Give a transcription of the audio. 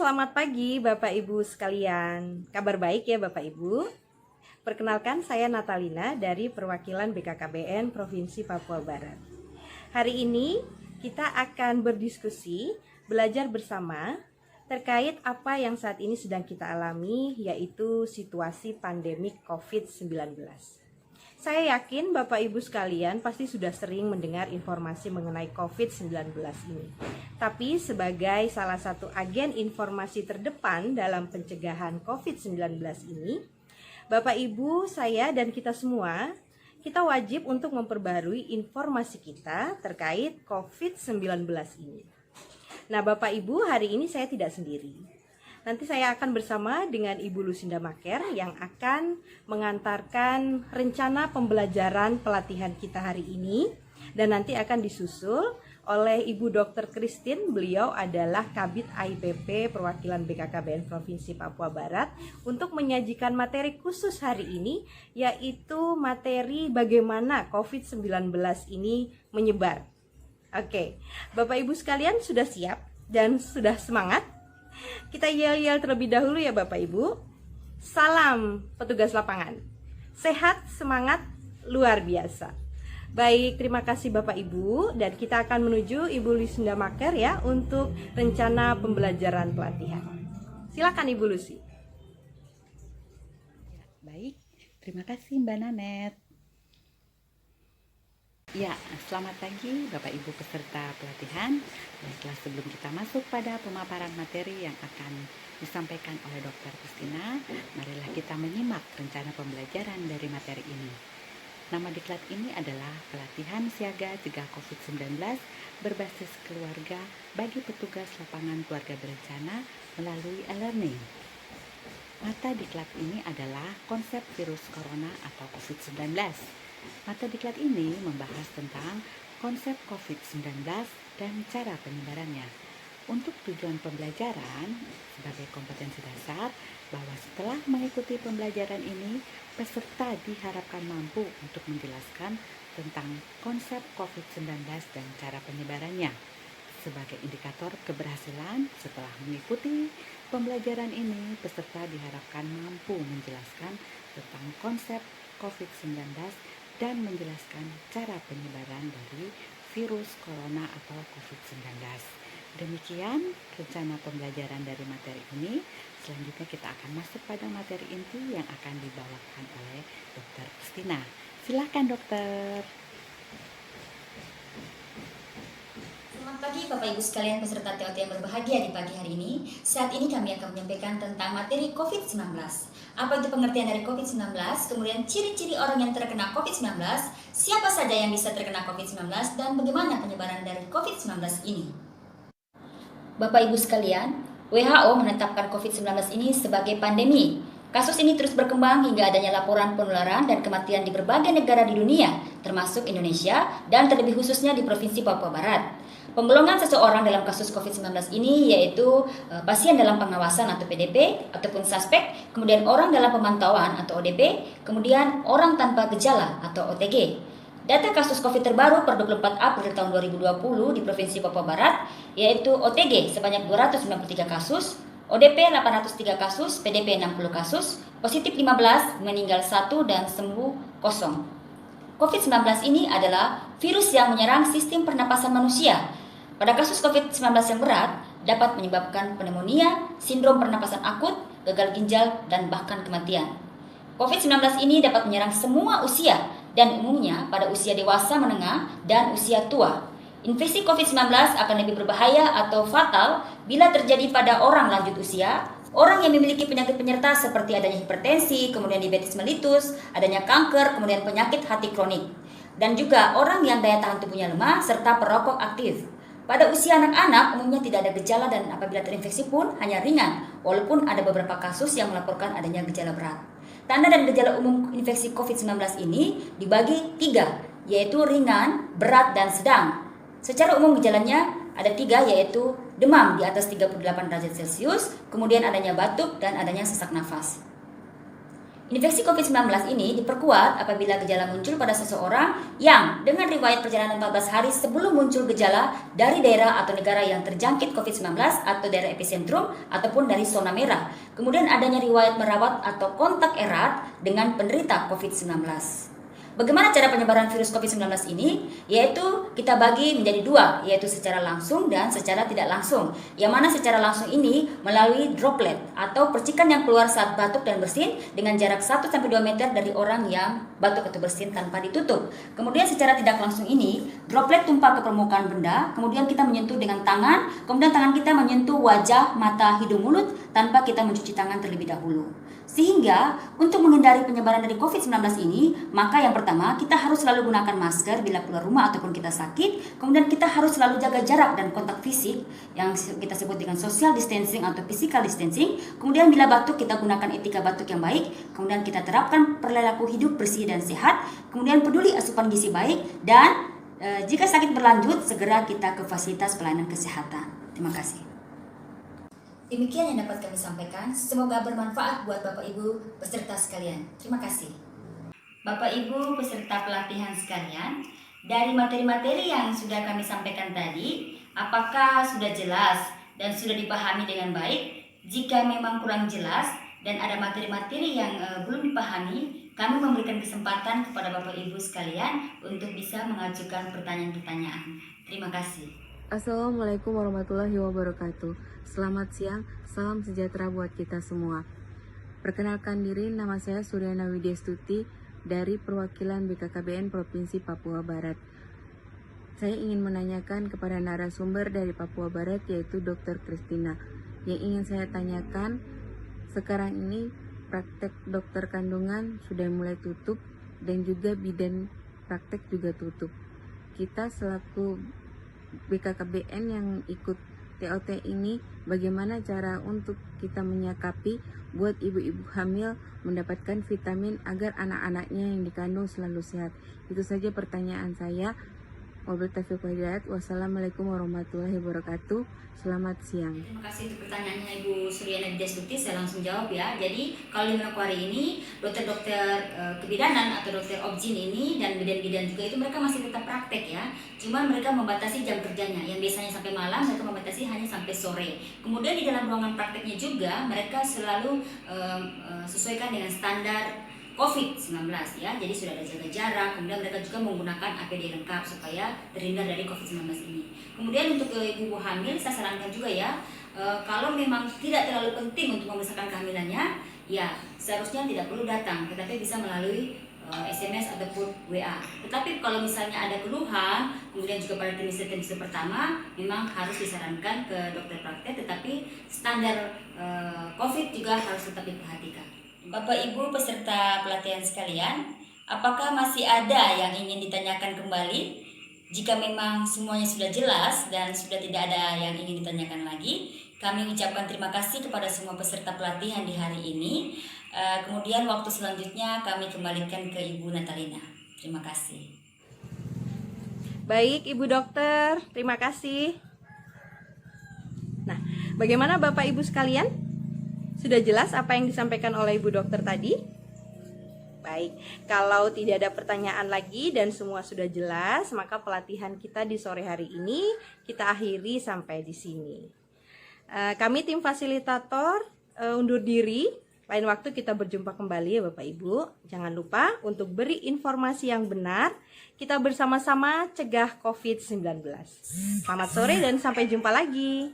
selamat pagi Bapak Ibu sekalian. Kabar baik ya Bapak Ibu. Perkenalkan, saya Natalina dari perwakilan BKKBN Provinsi Papua Barat. Hari ini kita akan berdiskusi, belajar bersama terkait apa yang saat ini sedang kita alami, yaitu situasi pandemik COVID-19. Saya yakin Bapak Ibu sekalian pasti sudah sering mendengar informasi mengenai COVID-19 ini. Tapi sebagai salah satu agen informasi terdepan dalam pencegahan COVID-19 ini, Bapak Ibu, saya dan kita semua, kita wajib untuk memperbarui informasi kita terkait COVID-19 ini. Nah Bapak Ibu, hari ini saya tidak sendiri. Nanti saya akan bersama dengan Ibu Lucinda Maker yang akan mengantarkan rencana pembelajaran pelatihan kita hari ini. Dan nanti akan disusul oleh Ibu Dr. Christine. Beliau adalah Kabid AIPP perwakilan BKKBN Provinsi Papua Barat untuk menyajikan materi khusus hari ini, yaitu materi bagaimana COVID-19 ini menyebar. Oke, Bapak Ibu sekalian sudah siap dan sudah semangat? Kita yel-yel terlebih dahulu ya Bapak Ibu. Salam petugas lapangan. Sehat, semangat, luar biasa. Baik, terima kasih Bapak Ibu. Dan kita akan menuju Ibu Lucinda Maker ya untuk rencana pembelajaran pelatihan. Silakan Ibu Lucy. Baik, terima kasih Mbak Nanet. Ya, selamat pagi Bapak Ibu peserta pelatihan. Baiklah, sebelum kita masuk pada pemaparan materi yang akan disampaikan oleh Dr. Christina, marilah kita menyimak rencana pembelajaran dari materi ini. Nama diklat ini adalah Pelatihan Siaga Cegah COVID-19 berbasis keluarga bagi petugas lapangan keluarga berencana melalui e-learning. Mata diklat ini adalah konsep virus corona atau COVID-19. Mata diklat ini membahas tentang konsep COVID-19 dan cara penyebarannya. Untuk tujuan pembelajaran sebagai kompetensi dasar, bahwa setelah mengikuti pembelajaran ini, peserta diharapkan mampu untuk menjelaskan tentang konsep COVID-19 dan cara penyebarannya. Sebagai indikator keberhasilan setelah mengikuti pembelajaran ini, peserta diharapkan mampu menjelaskan tentang konsep COVID-19 dan menjelaskan cara penyebaran dari virus corona atau COVID-19. Demikian rencana pembelajaran dari materi ini. Selanjutnya kita akan masuk pada materi inti yang akan dibawakan oleh Dr. Christina. Silakan dokter. Selamat pagi Bapak Ibu sekalian peserta TOT yang berbahagia di pagi hari ini. Saat ini kami akan menyampaikan tentang materi COVID-19. Apa itu pengertian dari COVID-19, kemudian ciri-ciri orang yang terkena COVID-19, siapa saja yang bisa terkena COVID-19, dan bagaimana penyebaran dari COVID-19 ini. Bapak Ibu sekalian, WHO menetapkan COVID-19 ini sebagai pandemi. Kasus ini terus berkembang hingga adanya laporan penularan dan kematian di berbagai negara di dunia, termasuk Indonesia dan terlebih khususnya di Provinsi Papua Barat. Penggolongan seseorang dalam kasus COVID-19 ini yaitu pasien dalam pengawasan atau PDP ataupun suspek, kemudian orang dalam pemantauan atau ODP, kemudian orang tanpa gejala atau OTG. Data kasus COVID terbaru per 24 April tahun 2020 di Provinsi Papua Barat yaitu OTG sebanyak 293 kasus, ODP 803 kasus, PDP 60 kasus, positif 15, meninggal 1 dan sembuh 0. COVID-19 ini adalah virus yang menyerang sistem pernapasan manusia. Pada kasus COVID-19 yang berat dapat menyebabkan pneumonia, sindrom pernapasan akut, gagal ginjal, dan bahkan kematian. COVID-19 ini dapat menyerang semua usia dan umumnya pada usia dewasa menengah dan usia tua. Infeksi COVID-19 akan lebih berbahaya atau fatal bila terjadi pada orang lanjut usia, orang yang memiliki penyakit penyerta seperti adanya hipertensi, kemudian diabetes mellitus, adanya kanker, kemudian penyakit hati kronik, dan juga orang yang daya tahan tubuhnya lemah serta perokok aktif. Pada usia anak-anak umumnya tidak ada gejala dan apabila terinfeksi pun hanya ringan, walaupun ada beberapa kasus yang melaporkan adanya gejala berat. Tanda dan gejala umum infeksi COVID-19 ini dibagi 3, yaitu ringan, berat, dan sedang. Secara umum gejalanya ada 3, yaitu demam di atas 38 derajat Celcius, kemudian adanya batuk dan adanya sesak nafas. Infeksi COVID-19 ini diperkuat apabila gejala muncul pada seseorang yang dengan riwayat perjalanan 14 hari sebelum muncul gejala dari daerah atau negara yang terjangkit COVID-19 atau daerah epicentrum ataupun dari zona merah. Kemudian adanya riwayat merawat atau kontak erat dengan penderita COVID-19. Bagaimana cara penyebaran virus COVID-19 ini? Yaitu kita bagi menjadi dua, yaitu secara langsung dan secara tidak langsung. Yang mana secara langsung ini melalui droplet atau percikan yang keluar saat batuk dan bersin dengan jarak 1-2 meter dari orang yang batuk atau bersin tanpa ditutup. Kemudian secara tidak langsung ini, droplet tumpah ke permukaan benda, kemudian kita menyentuh dengan tangan, kemudian tangan kita menyentuh wajah, mata, hidung, mulut tanpa kita mencuci tangan terlebih dahulu. Sehingga untuk menghindari penyebaran dari COVID-19 ini, maka yang pertama kita harus selalu gunakan masker bila keluar rumah ataupun kita sakit. Kemudian kita harus selalu jaga jarak dan kontak fisik yang kita sebut dengan social distancing atau physical distancing. Kemudian bila batuk kita gunakan etika batuk yang baik. Kemudian kita terapkan perilaku hidup bersih dan sehat. Kemudian peduli asupan gizi baik dan jika sakit berlanjut segera kita ke fasilitas pelayanan kesehatan. Terima kasih. Demikian yang dapat kami sampaikan. Semoga bermanfaat buat Bapak Ibu peserta sekalian. Terima kasih. Bapak Ibu peserta pelatihan sekalian, dari materi-materi yang sudah kami sampaikan tadi, apakah sudah jelas dan sudah dipahami dengan baik? Jika memang kurang jelas dan ada materi-materi yang belum dipahami, kami memberikan kesempatan kepada Bapak Ibu sekalian untuk bisa mengajukan pertanyaan-pertanyaan. Terima kasih. Assalamualaikum warahmatullahi wabarakatuh. Selamat siang, salam sejahtera buat kita semua. Perkenalkan diri, nama saya Suryana Widyastuti dari perwakilan BKKBN Provinsi Papua Barat. Saya ingin menanyakan kepada narasumber dari Papua Barat yaitu Dr. Christina. Yang ingin saya tanyakan, sekarang ini praktek dokter kandungan sudah mulai tutup dan juga bidan praktek juga tutup. Kita selaku BKKBN yang ikut TOT ini, bagaimana cara untuk kita menyikapi buat ibu-ibu hamil mendapatkan vitamin agar anak-anaknya yang dikandung selalu sehat? Itu saja pertanyaan saya. Wabillahi taufiq wal hidayah. Wassalamualaikum warahmatullahi wabarakatuh. Selamat siang. Terima kasih untuk pertanyaannya Ibu Suryana Widyastuti. Saya langsung jawab ya. Jadi kalau di Manokwari ini dokter-dokter kebidanan atau dokter obgyn ini dan bidan-bidan juga itu mereka masih tetap praktek ya. Cuman mereka membatasi jam kerjanya yang biasanya sampai malam, mereka membatasi hanya sampai sore. Kemudian di dalam ruangan prakteknya juga mereka selalu sesuaikan dengan standar COVID-19 ya, jadi sudah ada jaga jarak, kemudian mereka juga menggunakan APD lengkap supaya terhindar dari COVID-19 ini. Kemudian untuk ibu hamil saya sarankan juga ya, kalau memang tidak terlalu penting untuk memisahkan kehamilannya, ya seharusnya tidak perlu datang, tetapi bisa melalui SMS ataupun WA. Tetapi kalau misalnya ada keluhan, kemudian juga pada trimester pertama, memang harus disarankan ke dokter praktek, tetapi standar COVID juga harus tetap diperhatikan. Bapak Ibu peserta pelatihan sekalian, apakah masih ada yang ingin ditanyakan kembali? Jika memang semuanya sudah jelas dan sudah tidak ada yang ingin ditanyakan lagi, kami ucapkan terima kasih kepada semua peserta pelatihan di hari ini. Kemudian waktu selanjutnya kami kembalikan ke Ibu Natalina. Terima kasih. Baik, Ibu Dokter, terima kasih. Nah, bagaimana Bapak Ibu sekalian? Sudah jelas apa yang disampaikan oleh Ibu Dokter tadi? Baik, kalau tidak ada pertanyaan lagi dan semua sudah jelas, maka pelatihan kita di sore hari ini kita akhiri sampai di sini. Kami tim fasilitator undur diri. Lain waktu kita berjumpa kembali ya Bapak Ibu. Jangan lupa untuk beri informasi yang benar. Kita bersama-sama cegah COVID-19. Selamat sore dan sampai jumpa lagi.